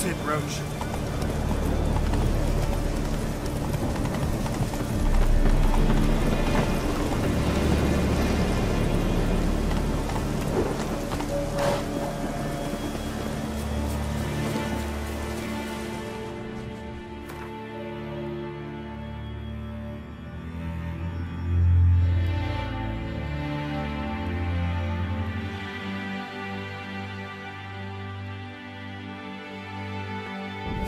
That's it, Roach.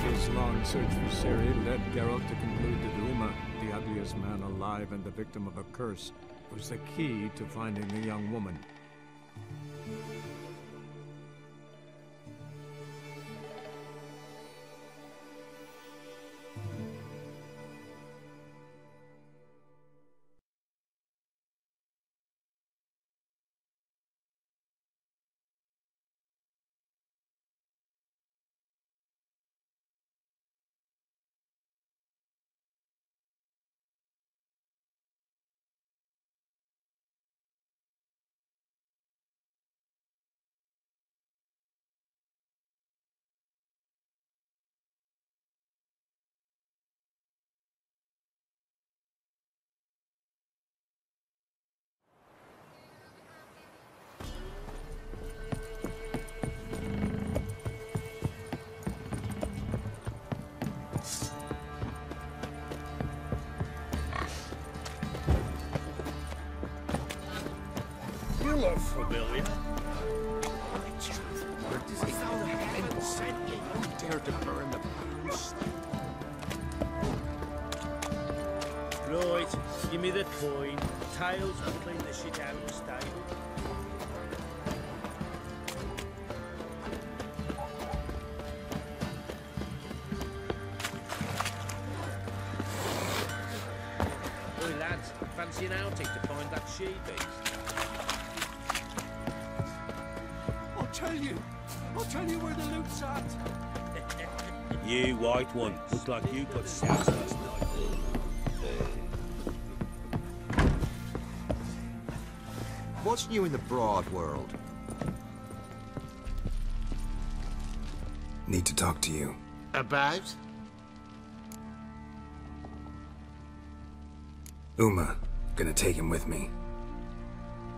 His long search for Ciri led Geralt to conclude that Uma, the ugliest man alive and the victim of a curse, was the key to finding the young woman. You look familiar. What does he know? Heaven sent you. Don't dare to burn the booze. Right, give me the coin. Tails will clean the shit out of the stable. Oi lads, fancy an outing to find that she-beast? I'll tell you where the loot's at. You white one, look like you got souse last night. What's new in the broad world? Need to talk to you. About? Uma. Gonna take him with me.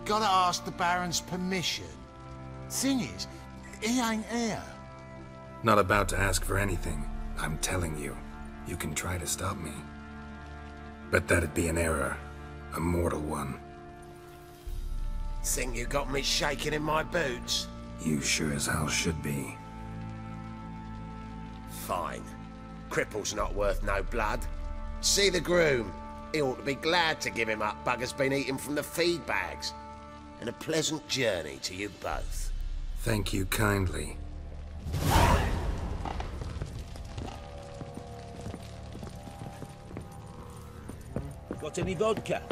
Gotta ask the Baron's permission. Thing is, he ain't here. Not about to ask for anything. I'm telling you. You can try to stop me. But that'd be an error. A mortal one. Think you got me shaking in my boots? You sure as hell should be. Fine. Cripple's not worth no blood. See the groom. He ought to be glad to give him up. Bugger's been eating from the feed bags. And a pleasant journey to you both. Thank you kindly. Got any vodka?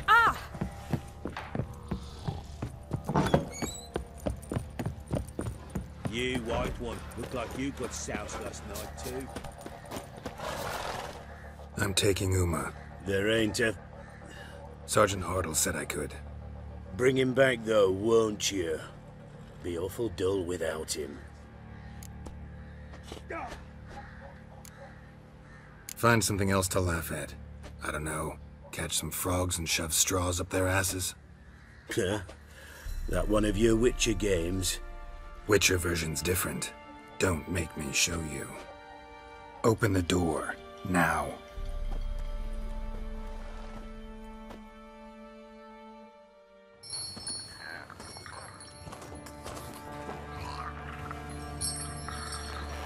Ah! You white one, look like you got souse last night too. I'm taking Uma. There ain't a... Sergeant Hartle said I could. Bring him back though, won't you? Be awful dull without him. Find something else to laugh at. I don't know. Catch some frogs and shove straws up their asses. Huh? That one of your Witcher games? Witcher version's different. Don't make me show you. Open the door. Now.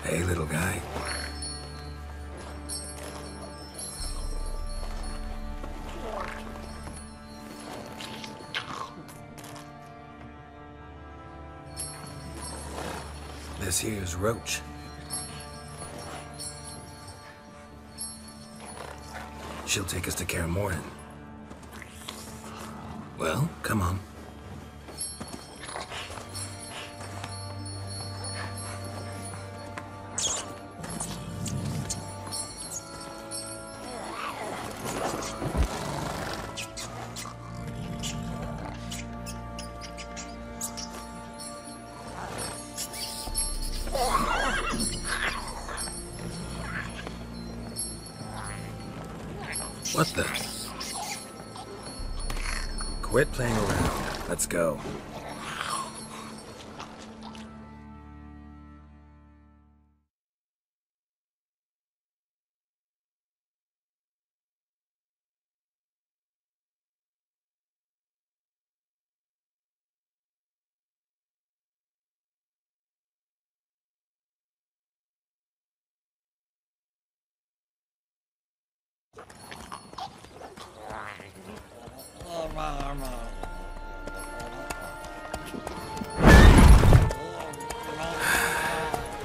Hey, little guy. This here's Roach. She'll take us to Kaer Morhen. Well, come on. What the? Quit playing around. Let's go.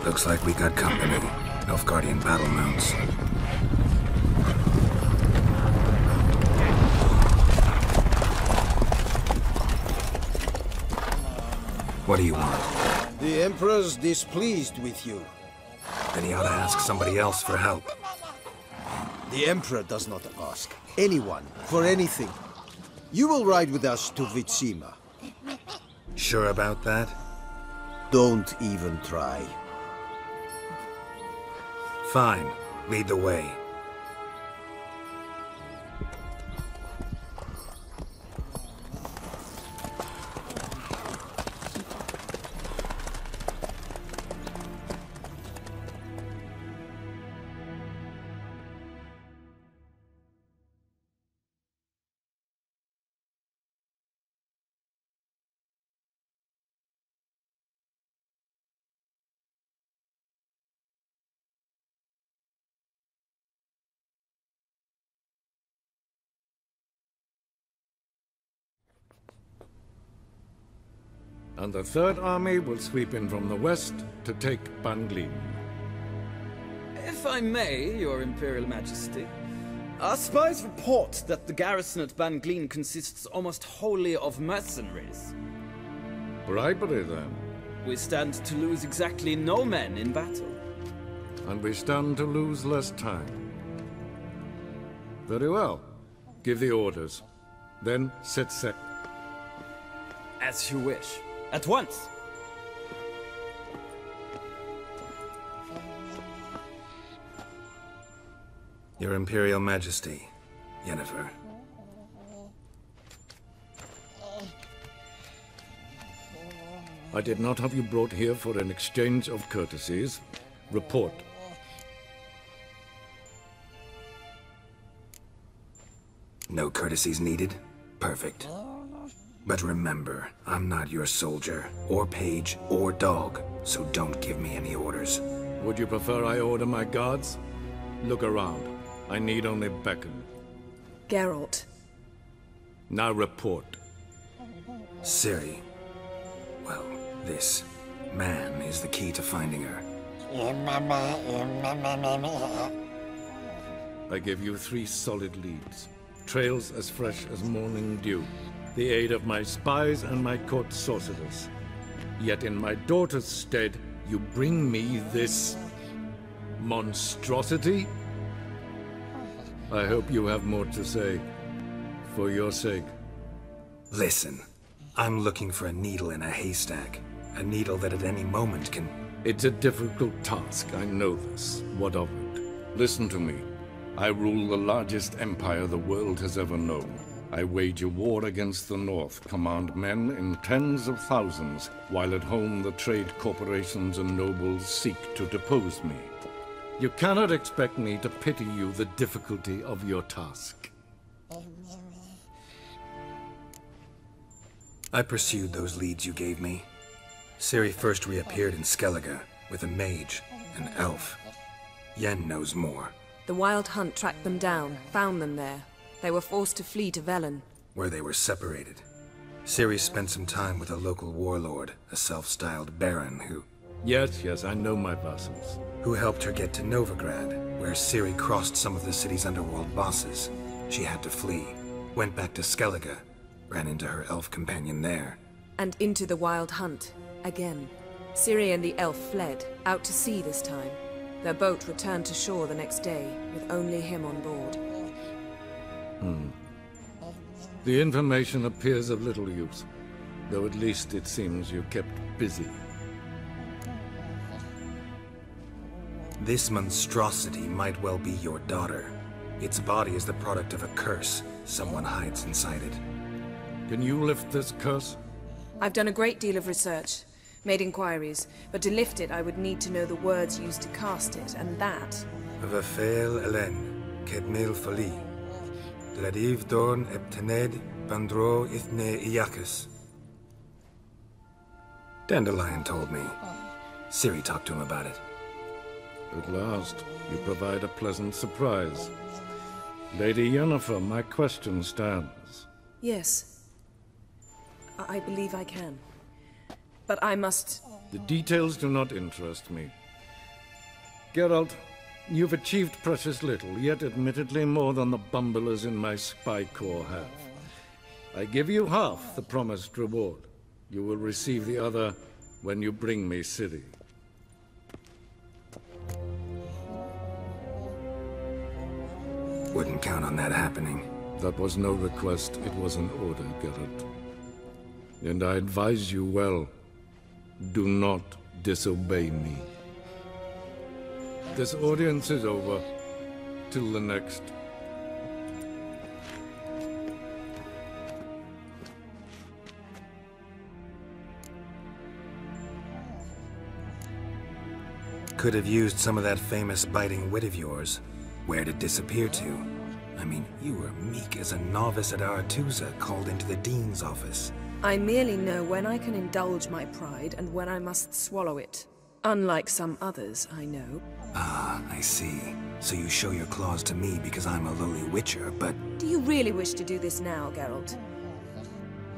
Looks like we got company. Nilfgaardian battle mounts. What do you want? The Emperor's displeased with you. Then he ought to ask somebody else for help. The Emperor does not ask anyone for anything. You will ride with us to Vitsima. Sure about that? Don't even try. Fine. Lead the way. And the Third Army will sweep in from the west to take Ban-Glin. If I may, Your Imperial Majesty, our spies report that the garrison at Ban-Glin consists almost wholly of mercenaries. Bribery, then. We stand to lose exactly no men in battle. And we stand to lose less time. Very well. Give the orders. Then set sail. As you wish. At once! Your Imperial Majesty, Yennefer. I did not have you brought here for an exchange of courtesies. Report. No courtesies needed? Perfect. But remember, I'm not your soldier, or page, or dog, so don't give me any orders. Would you prefer I order my guards? Look around. I need only beckon. Geralt. Now report. Ciri. Well, this man is the key to finding her. I give you 3 solid leads. Trails as fresh as morning dew. The aid of my spies and my court sorcerers. Yet in my daughter's stead, you bring me this monstrosity? I hope you have more to say. For your sake. Listen, I'm looking for a needle in a haystack. A needle that at any moment can... It's a difficult task, I know this. What of it? Listen to me. I rule the largest empire the world has ever known. I wage a war against the North, command men in tens of thousands, while at home the trade corporations and nobles seek to depose me. You cannot expect me to pity you the difficulty of your task. I pursued those leads you gave me. Ciri first reappeared in Skellige, with a mage, an elf. Yen knows more. The Wild Hunt tracked them down, found them there. They were forced to flee to Velen. Where they were separated. Ciri spent some time with a local warlord, a self-styled baron who... Yes, I know my vassals. Who helped her get to Novigrad, where Ciri crossed some of the city's underworld bosses. She had to flee, went back to Skellige, ran into her elf companion there. And into the Wild Hunt, again. Ciri and the elf fled, out to sea this time. Their boat returned to shore the next day, with only him on board. The information appears of little use, though at least it seems you kept busy. This monstrosity might well be your daughter. Its body is the product of a curse. Someone hides inside it. Can you lift this curse? I've done a great deal of research, made inquiries, but to lift it I would need to know the words used to cast it, and that... Vafel Elen, Kedmil Fali, Ladiv Dorn Eptened, Bandro Ithne Iacus. Dandelion told me. Ciri talked to him about it. At last, you provide a pleasant surprise. Lady Yennefer, my question stands. Yes. I believe I can. But I must... The details do not interest me. Geralt, you've achieved precious little, yet admittedly more than the bumblers in my spy corps have. I give you half the promised reward. You will receive the other when you bring me Ciri. Wouldn't count on that happening. That was no request, it was an order, Geralt. And I advise you well, do not disobey me. This audience is over. Till the next. Could have used some of that famous biting wit of yours. Where'd it disappear to? I mean, you were meek as a novice at Aretuza called into the Dean's office. I merely know when I can indulge my pride and when I must swallow it. Unlike some others, I know. Ah, I see. So you show your claws to me because I'm a lowly witcher, but... Do you really wish to do this now, Geralt?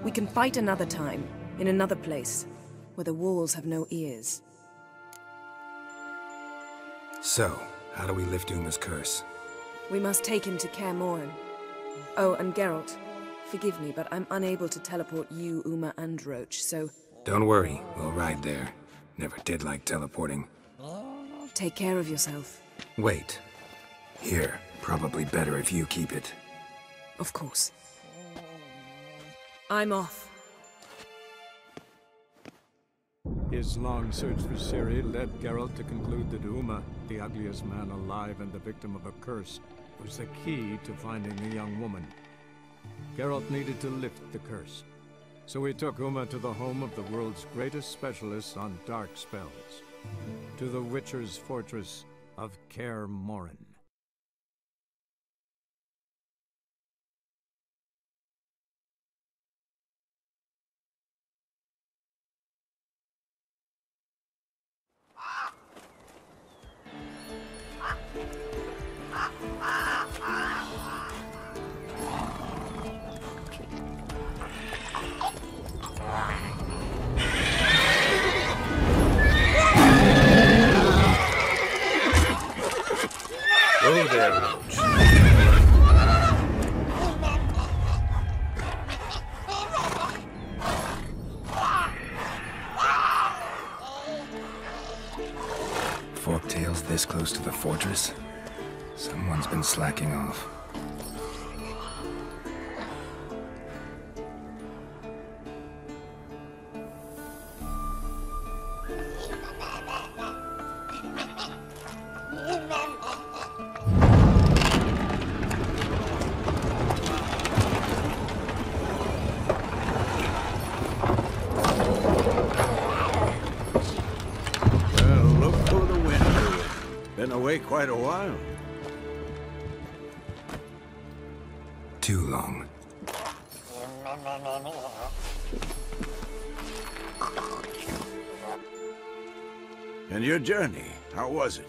We can fight another time, in another place, where the walls have no ears. So, how do we lift Uma's curse? We must take him to Kaer Morhen. Oh, and Geralt, forgive me, but I'm unable to teleport you, Uma, and Roach, so... Don't worry, we'll ride there. Never did like teleporting. Take care of yourself. Wait. Here, probably better if you keep it. Of course. I'm off. His long search for Ciri led Geralt to conclude that Uma, the ugliest man alive and the victim of a curse, was the key to finding the young woman. Geralt needed to lift the curse, so he took Uma to the home of the world's greatest specialist on dark spells, to the Witcher's fortress of Kaer Morhen. Go there, Roach. Forktail's this close to the fortress? Someone's been slacking off. Quite a while. Too long. And your journey, how was it?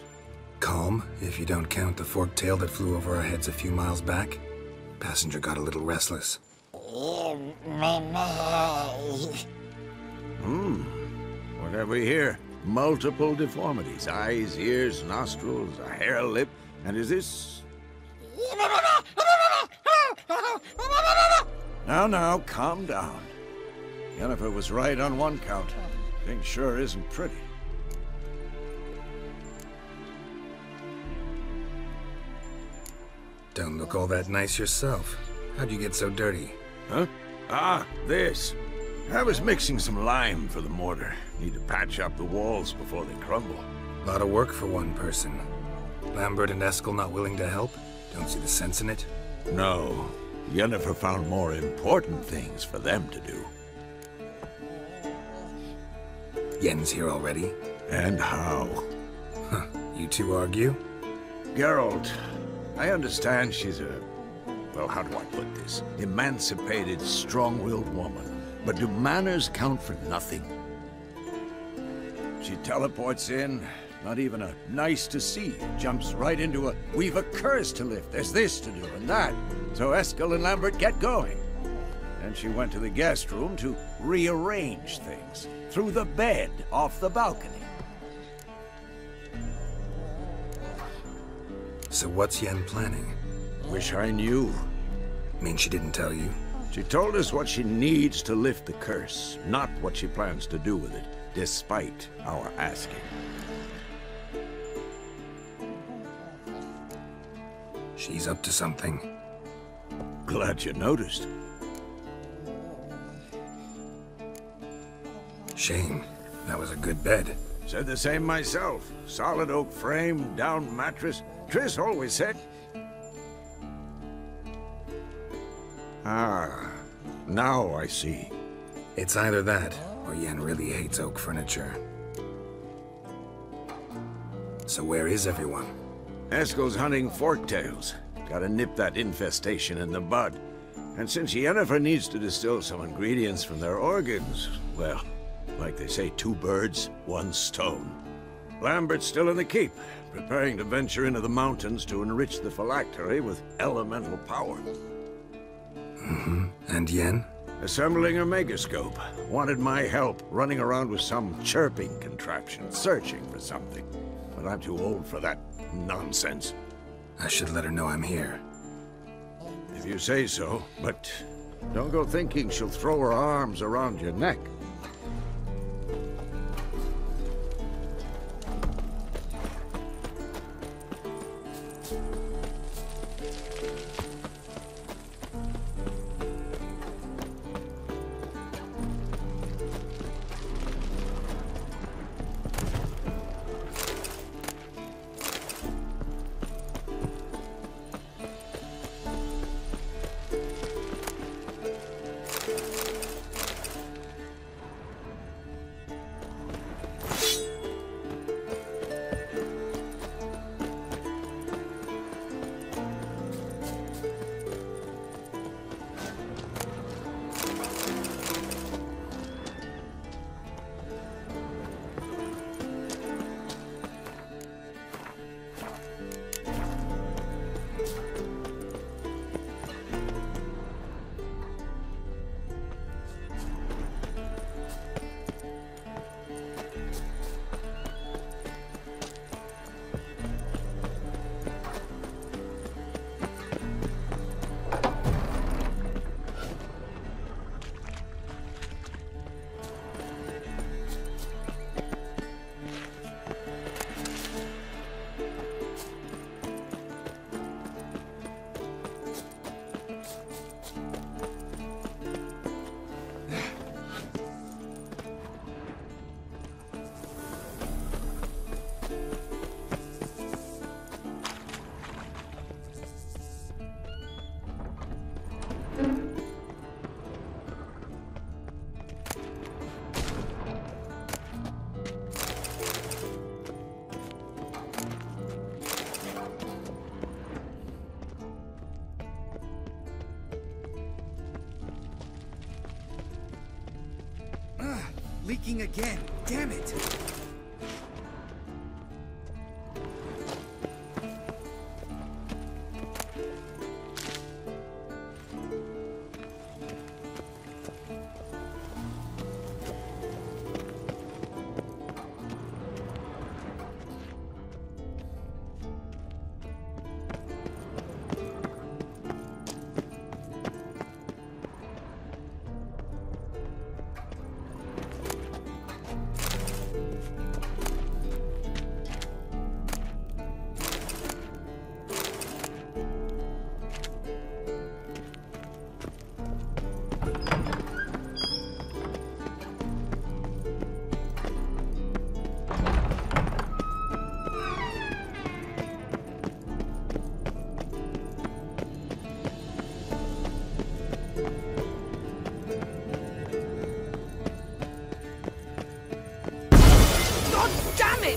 Calm, if you don't count the forktail that flew over our heads a few miles back. Passenger got a little restless. What have we here? Multiple deformities. Eyes, ears, nostrils, a hair lip. And is this... Now, calm down. Yennefer was right on one count. Thing sure isn't pretty. Don't look all that nice yourself. How'd you get so dirty? Huh? Ah, this. I was mixing some lime for the mortar. Need to patch up the walls before they crumble. Lot of work for one person. Lambert and Eskel not willing to help? Don't see the sense in it? No. Yennefer found more important things for them to do. Yen's here already? And how? Huh. You two argue? Geralt, I understand she's a... well, how do I put this? Emancipated, strong-willed woman. But do manners count for nothing? She teleports in, not even a nice to see, jumps right into a we've a curse to lift, there's this to do and that. So Eskel and Lambert get going. Then she went to the guest room to rearrange things. Through the bed, off the balcony. So what's Yen planning? Wish I knew. Mean she didn't tell you? She told us what she needs to lift the curse, not what she plans to do with it, despite our asking. She's up to something. Glad you noticed. Shame. That was a good bed. Said the same myself. Solid oak frame, down mattress. Triss always said... Ah, now I see. It's either that, or Yen really hates oak furniture. So where is everyone? Eskel's hunting forktails. Gotta nip that infestation in the bud. And since Yennefer needs to distill some ingredients from their organs, well, like they say, 2 birds, 1 stone. Lambert's still in the keep, preparing to venture into the mountains to enrich the phylactery with elemental power. Mm-hmm. And Yen? Assembling a megascope. Wanted my help, running around with some chirping contraption, searching for something. But I'm too old for that nonsense. I should let her know I'm here. If you say so, but don't go thinking she'll throw her arms around your neck. Leaking again. Damn it!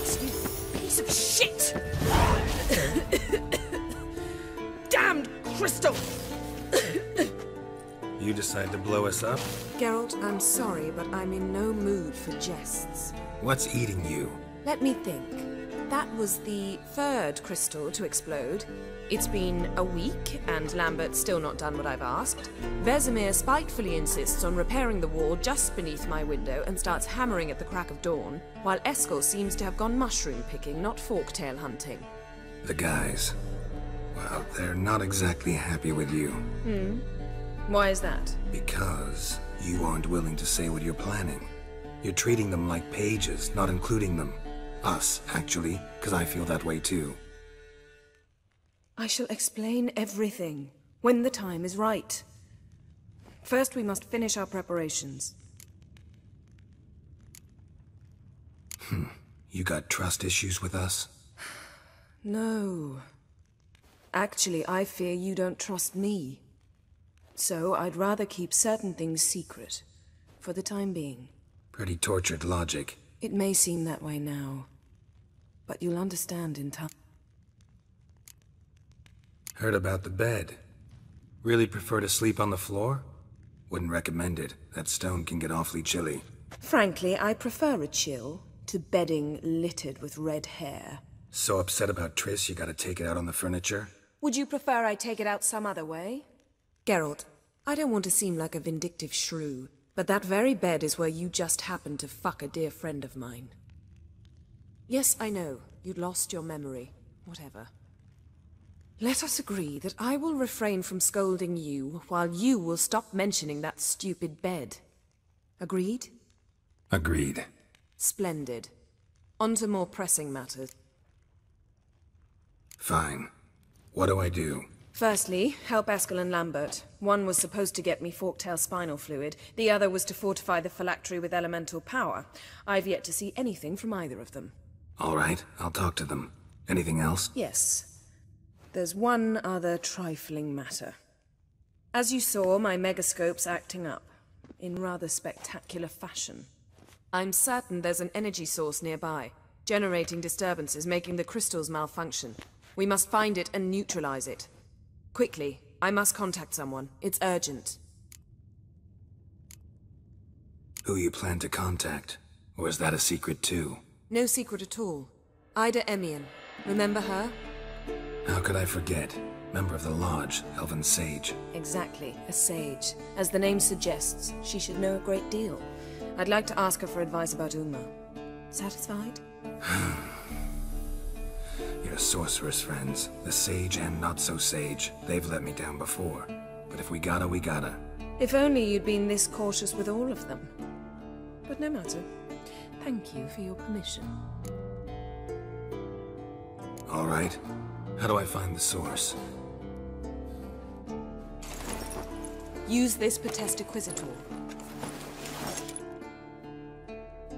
What, you piece of shit! Damned crystal! You decide to blow us up? Geralt, I'm sorry, but I'm in no mood for jests. What's eating you? Let me think. That was the third crystal to explode. It's been a week, and Lambert's still not done what I've asked. Vesemir spitefully insists on repairing the wall just beneath my window and starts hammering at the crack of dawn, while Eskel seems to have gone mushroom picking, not forktail hunting. The guys. Well, they're not exactly happy with you. Why is that? Because you aren't willing to say what you're planning. You're treating them like pages, not including them. Us, actually, because I feel that way too. I shall explain everything, when the time is right. First, we must finish our preparations. You got trust issues with us? No. Actually, I fear you don't trust me. So, I'd rather keep certain things secret, for the time being. Pretty tortured logic. It may seem that way now, but you'll understand in time. Heard about the bed. Really prefer to sleep on the floor? Wouldn't recommend it. That stone can get awfully chilly. Frankly, I prefer a chill to bedding littered with red hair. So upset about Triss you gotta take it out on the furniture? Would you prefer I take it out some other way? Geralt, I don't want to seem like a vindictive shrew, but that very bed is where you just happened to fuck a dear friend of mine. Yes, I know. You'd lost your memory. Whatever. Let us agree that I will refrain from scolding you, while you will stop mentioning that stupid bed. Agreed? Agreed. Splendid. On to more pressing matters. Fine. What do I do? Firstly, help Eskel and Lambert. One was supposed to get me forktail spinal fluid, the other was to fortify the phylactery with elemental power. I've yet to see anything from either of them. All right, I'll talk to them. Anything else? Yes. There's one other trifling matter. As you saw, my megascope's acting up, in rather spectacular fashion. I'm certain there's an energy source nearby, generating disturbances, making the crystals malfunction. We must find it and neutralize it. Quickly, I must contact someone. It's urgent. Who you plan to contact? Or is that a secret too? No secret at all. Ida Emian. Remember her? How could I forget? Member of the Lodge, Elven Sage. Exactly, a sage. As the name suggests, she should know a great deal. I'd like to ask her for advice about Uma. Satisfied? Your sorceress friends, the sage and not-so-sage, they've let me down before. But if we gotta, we gotta. If only you'd been this cautious with all of them. But no matter. Thank you for your permission. All right. How do I find the source? Use this Potesta Quisitor.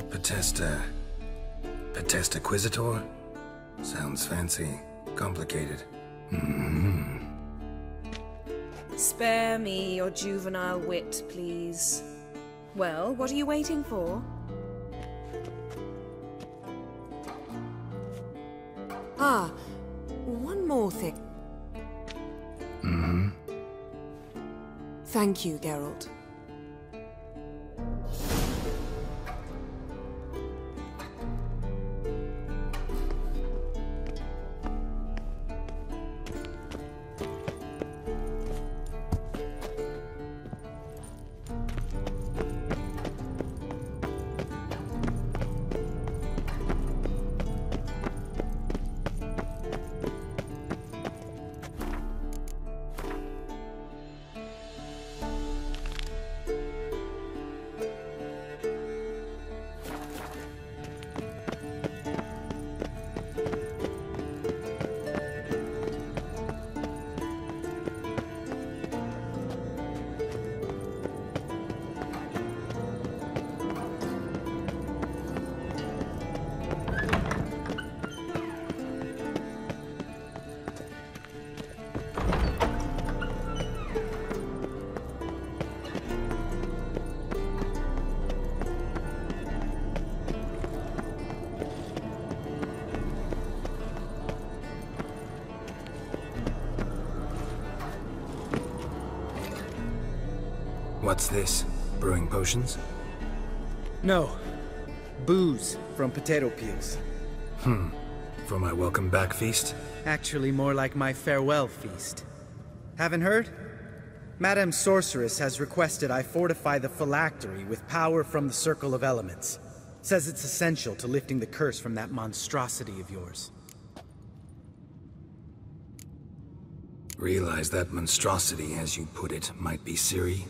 Potesta Quisitor? Sounds fancy. Complicated. Spare me your juvenile wit, please. Well, what are you waiting for? Ah, one more thing. Thank you, Geralt. What's this? Brewing potions? No. Booze from potato peels. For my welcome back feast? Actually, more like my farewell feast. Haven't heard? Madame Sorceress has requested I fortify the phylactery with power from the Circle of Elements. Says it's essential to lifting the curse from that monstrosity of yours. Realize that monstrosity, as you put it, might be Ciri?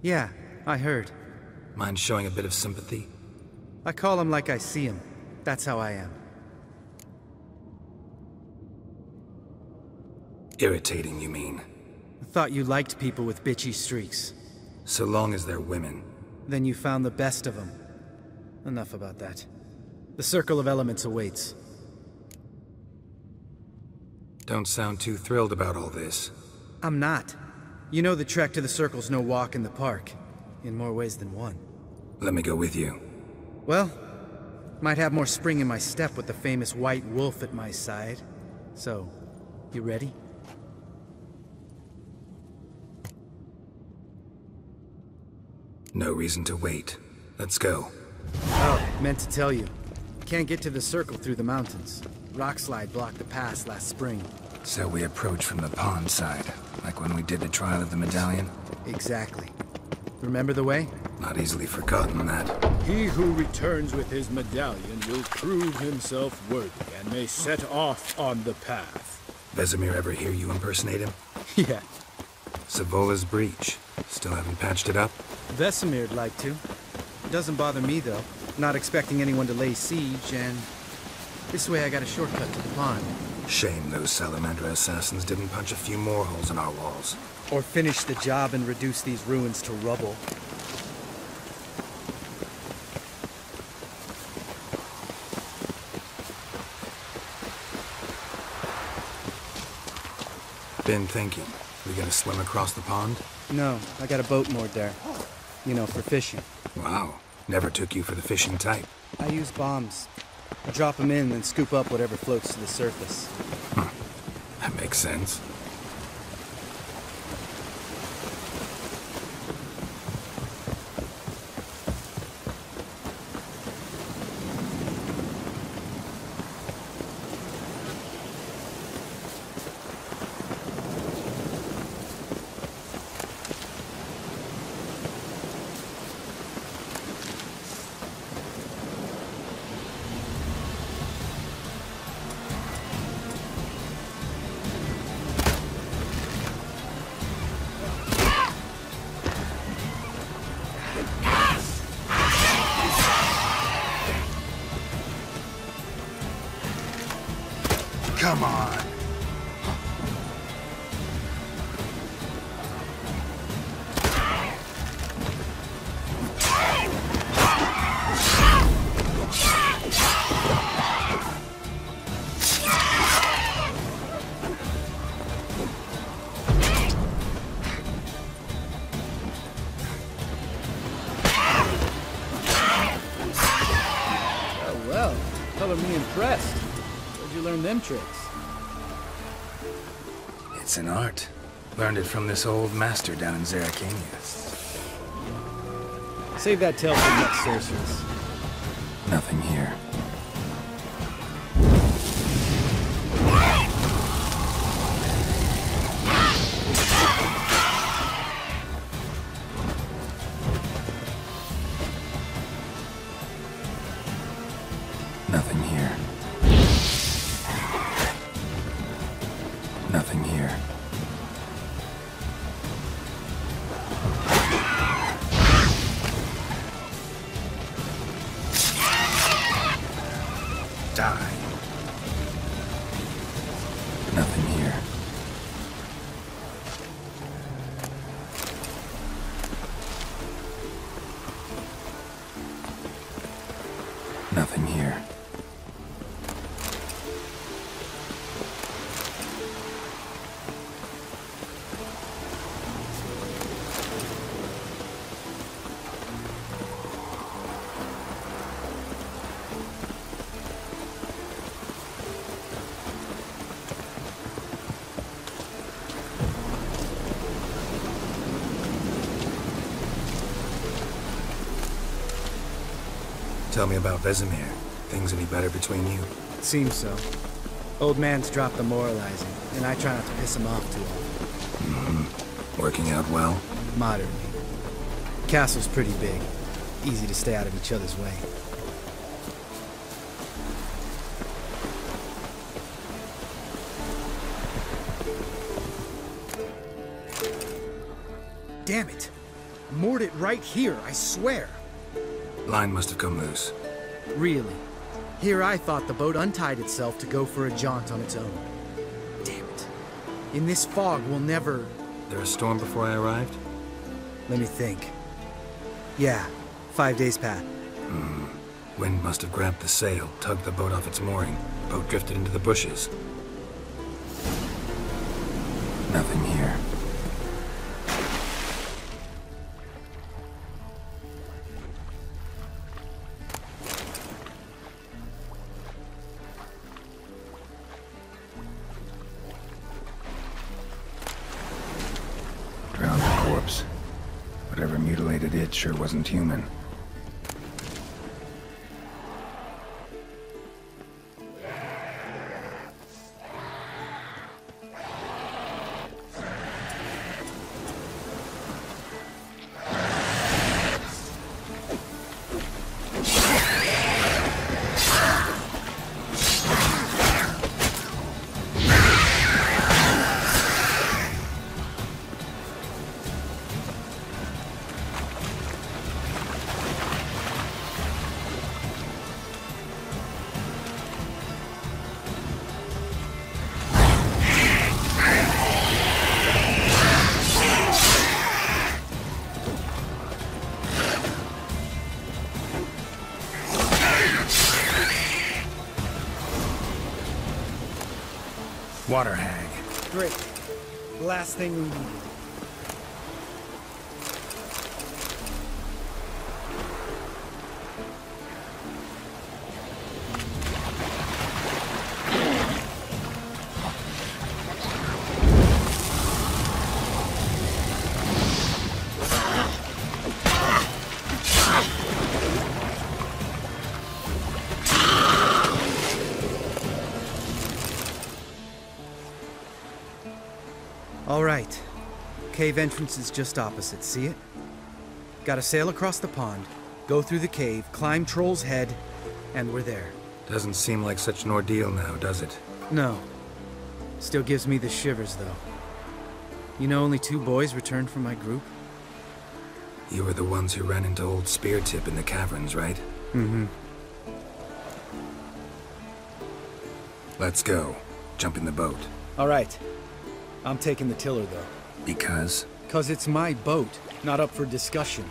Yeah, I heard. Mind showing a bit of sympathy? I call him like I see him. That's how I am. Irritating, you mean? I thought you liked people with bitchy streaks. So long as they're women. Then you found the best of them. Enough about that. The Circle of Elements awaits. Don't sound too thrilled about all this. I'm not. You know the trek to the Circle's no walk in the park. In more ways than one. Let me go with you. Well, might have more spring in my step with the famous White Wolf at my side. So, you ready? No reason to wait. Let's go. Oh, meant to tell you. Can't get to the Circle through the mountains. Rockslide blocked the pass last spring. So we approach from the pond side, like when we did the trial of the medallion? Exactly. Remember the way? Not easily forgotten, that. He who returns with his medallion will prove himself worthy and may set off on the path. Vesemir ever hear you impersonate him? Yeah. Savola's breach. Still haven't patched it up? Vesemir'd like to. Doesn't bother me, though. Not expecting anyone to lay siege, and... this way I got a shortcut to the pond. Shame those Salamandra assassins didn't punch a few more holes in our walls. Or finish the job and reduce these ruins to rubble. Been thinking. We gonna swim across the pond? No, I got a boat moored there. You know, for fishing. Wow. Never took you for the fishing type. I use bombs. I drop them in, then scoop up whatever floats to the surface. That makes sense. Come on. Oh, well. Color me impressed. Where'd you learn them tricks? It's an art. Learned it from this old master down in Zerrikania. Save that tale for next sorceress. Nothing here. Nothing here. Nothing here. Die. Nothing here. Nothing here. Tell me about Vesemir. Things any better between you? Seems so. Old man's dropped the moralizing, and I try not to piss him off too often. Mm-hmm. Working out well? Moderately. Castle's pretty big. Easy to stay out of each other's way. Damn it! Moored it right here, I swear! Line must have come loose. Really? Here I thought the boat untied itself to go for a jaunt on its own. Damn it. In this fog, we'll never... There a storm before I arrived? Let me think. Yeah, 5 days past. Wind must have grabbed the sail, tugged the boat off its mooring. Boat drifted into the bushes. Nothing here. Drowned corpse. Whatever mutilated it sure wasn't human. Water hag. Great. The last thing we needed. All right. Cave entrance is just opposite, see it? Gotta sail across the pond, go through the cave, climb Troll's Head, and we're there. Doesn't seem like such an ordeal now, does it? No. Still gives me the shivers, though. You know only 2 boys returned from my group? You were the ones who ran into old Speartip in the caverns, right? Mm-hmm. Let's go. Jump in the boat. All right. I'm taking the tiller, though. Because? 'Cause it's my boat, not up for discussion.